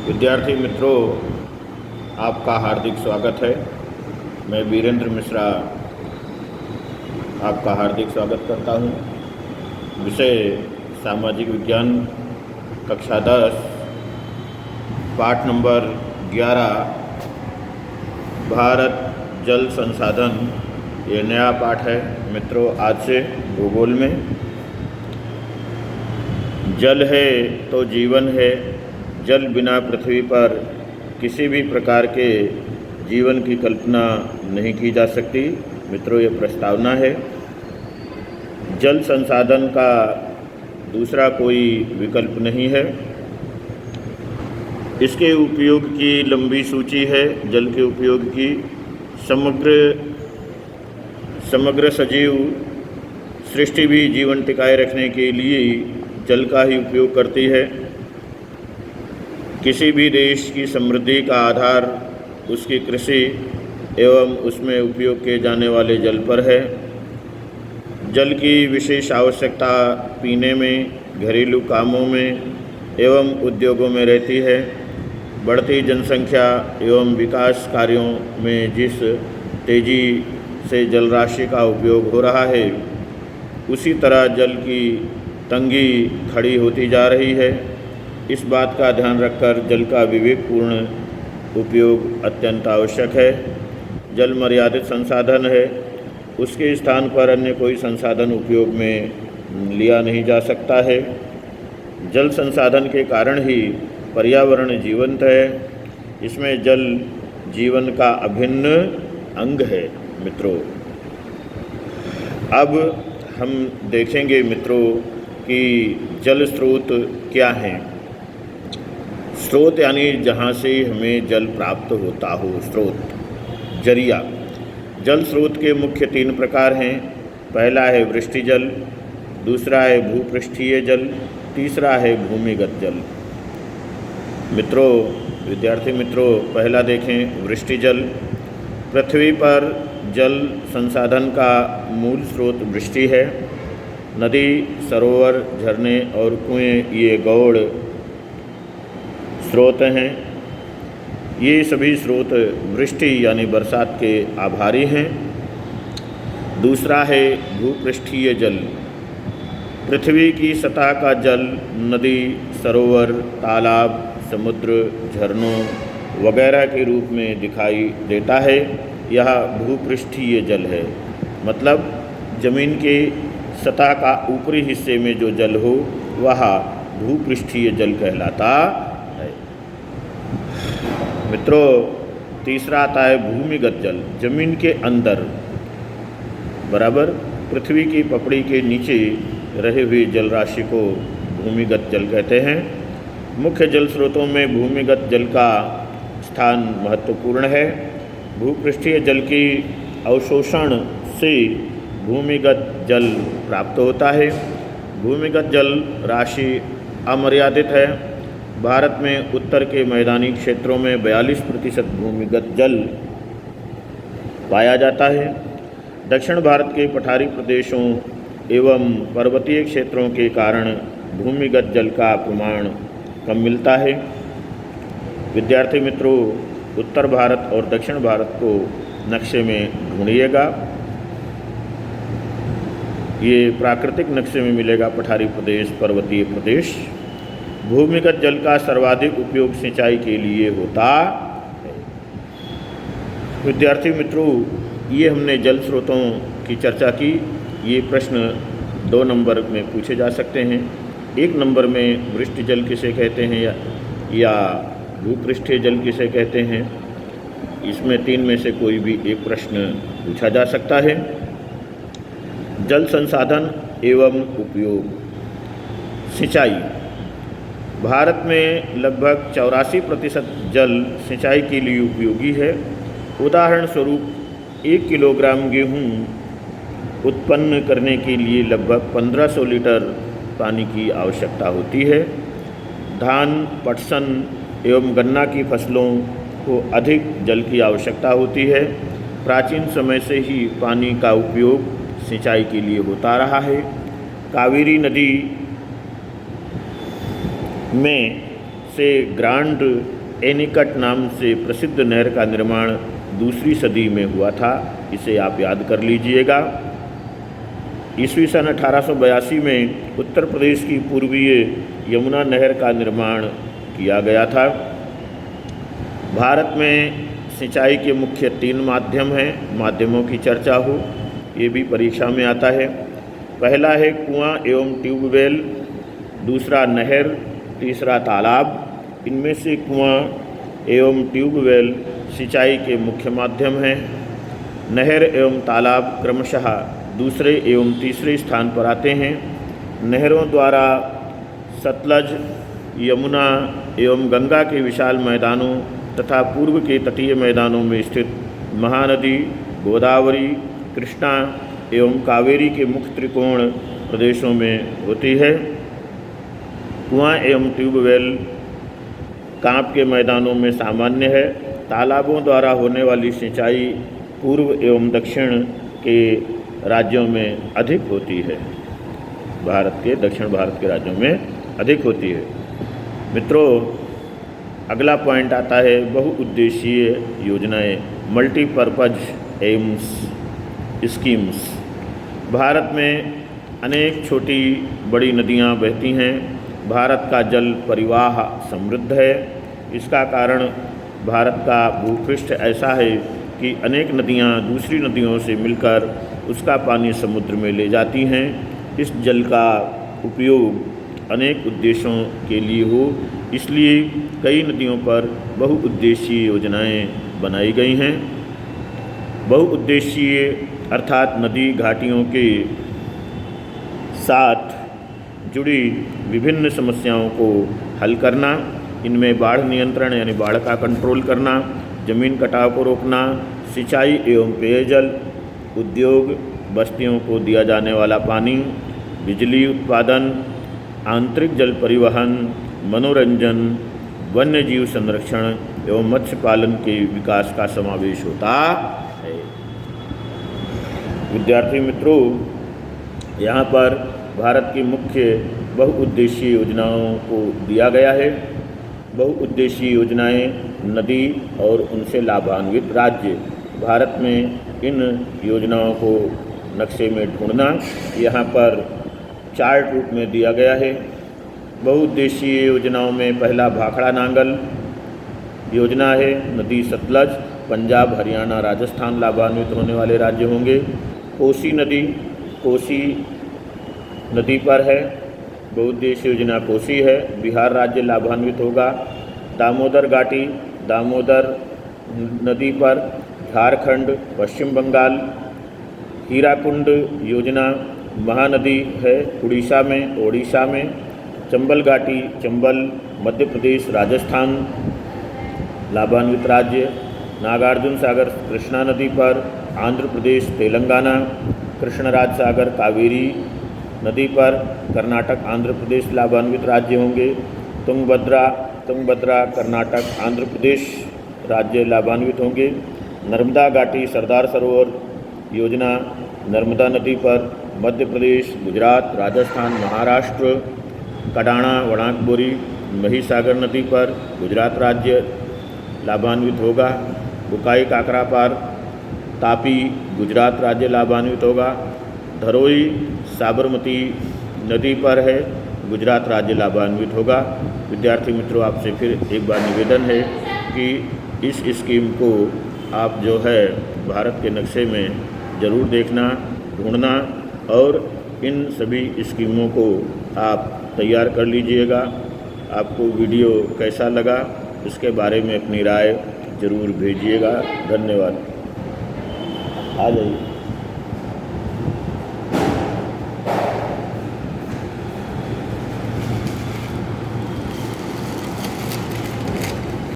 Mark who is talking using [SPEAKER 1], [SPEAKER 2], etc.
[SPEAKER 1] विद्यार्थी मित्रों, आपका हार्दिक स्वागत है। मैं वीरेंद्र मिश्रा आपका हार्दिक स्वागत करता हूं। विषय सामाजिक विज्ञान, कक्षा 10, पाठ नंबर 11, भारत जल संसाधन। ये नया पाठ है मित्रों। आज से भूगोल में जल है तो जीवन है। जल बिना पृथ्वी पर किसी भी प्रकार के जीवन की कल्पना नहीं की जा सकती। मित्रों, ये प्रस्तावना है। जल संसाधन का दूसरा कोई विकल्प नहीं है। इसके उपयोग की लंबी सूची है। जल के उपयोग की समग्र सजीव सृष्टि भी जीवन टिकाए रखने के लिए जल का ही उपयोग करती है। किसी भी देश की समृद्धि का आधार उसकी कृषि एवं उसमें उपयोग किए जाने वाले जल पर है। जल की विशेष आवश्यकता पीने में, घरेलू कामों में एवं उद्योगों में रहती है। बढ़ती जनसंख्या एवं विकास कार्यों में जिस तेज़ी से जल राशि का उपयोग हो रहा है, उसी तरह जल की तंगी खड़ी होती जा रही है। इस बात का ध्यान रखकर जल का विवेकपूर्ण उपयोग अत्यंत आवश्यक है। जल मर्यादित संसाधन है। उसके स्थान पर अन्य कोई संसाधन उपयोग में लिया नहीं जा सकता है। जल संसाधन के कारण ही पर्यावरण जीवंत है। इसमें जल जीवन का अभिन्न अंग है। मित्रों, अब हम देखेंगे मित्रों कि जल स्रोत क्या हैं। स्रोत यानी जहाँ से हमें जल प्राप्त होता हो, स्रोत, जरिया। जल स्रोत के मुख्य 3 प्रकार हैं। पहला है वृष्टि जल, दूसरा है भूपृष्ठीय जल, तीसरा है भूमिगत जल। मित्रों, विद्यार्थी मित्रों, पहला देखें वृष्टि जल। पृथ्वी पर जल संसाधन का मूल स्रोत वृष्टि है। नदी, सरोवर, झरने और कुएं ये गौड़ स्रोत हैं। ये सभी स्रोत वृष्टि यानी बरसात के आभारी हैं। दूसरा है भूपृष्ठीय जल। पृथ्वी की सतह का जल नदी, सरोवर, तालाब, समुद्र, झरनों वगैरह के रूप में दिखाई देता है। यह भूपृष्ठीय जल है। मतलब जमीन के सतह का ऊपरी हिस्से में जो जल हो वह भूपृष्ठीय जल कहलाता है। मित्रों, तीसरा आता है भूमिगत जल। जमीन के अंदर बराबर पृथ्वी की पपड़ी के नीचे रहे हुए जल राशि को भूमिगत जल कहते हैं। मुख्य जल स्रोतों में भूमिगत जल का स्थान महत्वपूर्ण है। भूपृष्ठीय जल की अवशोषण से भूमिगत जल प्राप्त होता है। भूमिगत जल राशि अमर्यादित है। भारत में उत्तर के मैदानी क्षेत्रों में 42% भूमिगत जल पाया जाता है। दक्षिण भारत के पठारी प्रदेशों एवं पर्वतीय क्षेत्रों के कारण भूमिगत जल का प्रमाण कम मिलता है। विद्यार्थी मित्रों, उत्तर भारत और दक्षिण भारत को नक्शे में ढूंढिएगा। ये प्राकृतिक नक्शे में मिलेगा पठारी प्रदेश, पर्वतीय प्रदेश। भूमिगत जल का सर्वाधिक उपयोग सिंचाई के लिए होता है। विद्यार्थी मित्रों, ये हमने जल स्रोतों की चर्चा की। ये प्रश्न 2 नंबर में पूछे जा सकते हैं। 1 नंबर में वृष्टि जल किसे कहते हैं या भूपृष्ठीय जल किसे कहते हैं। इसमें 3 में से कोई भी एक प्रश्न पूछा जा सकता है। जल संसाधन एवं उपयोग। सिंचाई। भारत में लगभग 84% जल सिंचाई के लिए उपयोगी है। उदाहरण स्वरूप 1 किलोग्राम गेहूँ उत्पन्न करने के लिए लगभग 1500 लीटर पानी की आवश्यकता होती है। धान, पटसन एवं गन्ना की फसलों को अधिक जल की आवश्यकता होती है। प्राचीन समय से ही पानी का उपयोग सिंचाई के लिए होता रहा है। कावेरी नदी में से ग्रांड एनिकट नाम से प्रसिद्ध नहर का निर्माण दूसरी सदी में हुआ था। इसे आप याद कर लीजिएगा। ईस्वी सन 1882 में उत्तर प्रदेश की पूर्वीय यमुना नहर का निर्माण किया गया था। भारत में सिंचाई के मुख्य 3 माध्यम हैं। माध्यमों की चर्चा हो, ये भी परीक्षा में आता है। पहला है कुआं एवं ट्यूबवेल, दूसरा नहर, तीसरा तालाब। इनमें से कुआं एवं ट्यूबवेल सिंचाई के मुख्य माध्यम हैं। नहर एवं तालाब क्रमशः दूसरे एवं तीसरे स्थान पर आते हैं। नहरों द्वारा सतलज, यमुना एवं गंगा के विशाल मैदानों तथा पूर्व के तटीय मैदानों में स्थित महानदी, गोदावरी, कृष्णा एवं कावेरी के मुख्य त्रिकोण प्रदेशों में होती है। कुआं एवं ट्यूबवेल कांप के मैदानों में सामान्य है। तालाबों द्वारा होने वाली सिंचाई पूर्व एवं दक्षिण के राज्यों में अधिक होती है। दक्षिण भारत के राज्यों में अधिक होती है। मित्रों, अगला पॉइंट आता है बहुउद्देशीय योजनाएं, मल्टीपर्पज एम्स स्कीम्स। भारत में अनेक छोटी बड़ी नदियां बहती हैं। भारत का जल परिवाह समृद्ध है। इसका कारण भारत का भूपृष्ठ ऐसा है कि अनेक नदियां दूसरी नदियों से मिलकर उसका पानी समुद्र में ले जाती हैं। इस जल का उपयोग अनेक उद्देश्यों के लिए हो, इसलिए कई नदियों पर बहुउद्देशीय योजनाएं बनाई गई हैं। बहुउद्देशीय अर्थात नदी घाटियों के साथ जुड़ी विभिन्न समस्याओं को हल करना। इनमें बाढ़ नियंत्रण यानी बाढ़ का कंट्रोल करना, जमीन कटाव को रोकना, सिंचाई एवं पेयजल, उद्योग, बस्तियों को दिया जाने वाला पानी, बिजली उत्पादन, आंतरिक जल परिवहन, मनोरंजन, वन्य जीव संरक्षण एवं मत्स्य पालन के विकास का समावेश होता है। विद्यार्थी मित्रों, यहाँ पर भारत की मुख्य बहुउद्देशीय योजनाओं को दिया गया है। बहुउद्देशीय योजनाएं नदी और उनसे लाभान्वित राज्य। भारत में इन योजनाओं को नक्शे में ढूंढना यहाँ पर चार्ट रूप में दिया गया है। बहुउद्देशीय योजनाओं में पहला भाखड़ा नांगल योजना है। नदी सतलज, पंजाब, हरियाणा, राजस्थान लाभान्वित होने वाले राज्य होंगे। कोसी नदी पर है। बहुउद्देशीय योजना कोसी है, बिहार राज्य लाभान्वित होगा। दामोदर घाटी दामोदर नदी पर, झारखंड, पश्चिम बंगाल। हीराकुंड योजना महानदी है, ओडिशा में। चंबल घाटी, चंबल, मध्य प्रदेश, राजस्थान लाभान्वित राज्य। नागार्जुन सागर कृष्णा नदी पर, आंध्र प्रदेश, तेलंगाना। कृष्णराज सागर कावेरी नदी पर, कर्नाटक, आंध्र प्रदेश लाभान्वित राज्य होंगे। तुंगभद्रा कर्नाटक, आंध्र प्रदेश राज्य लाभान्वित होंगे। नर्मदा घाटी सरदार सरोवर योजना नर्मदा नदी पर, मध्य प्रदेश, गुजरात, राजस्थान, महाराष्ट्र। कडाणा वणाकबोरी महिसागर नदी पर, गुजरात राज्य लाभान्वित होगा। बुकाई काकरापार तापी गुजरात राज्य लाभान्वित होगा। धरोई साबरमती नदी पर है, गुजरात राज्य लाभान्वित होगा। विद्यार्थी मित्रों, आपसे फिर एक बार निवेदन है कि इस स्कीम को आप जो है भारत के नक्शे में ज़रूर देखना, ढूंढना और इन सभी स्कीमों को आप तैयार कर लीजिएगा। आपको वीडियो कैसा लगा इसके बारे में अपनी राय ज़रूर भेजिएगा। धन्यवाद। आ जाइए।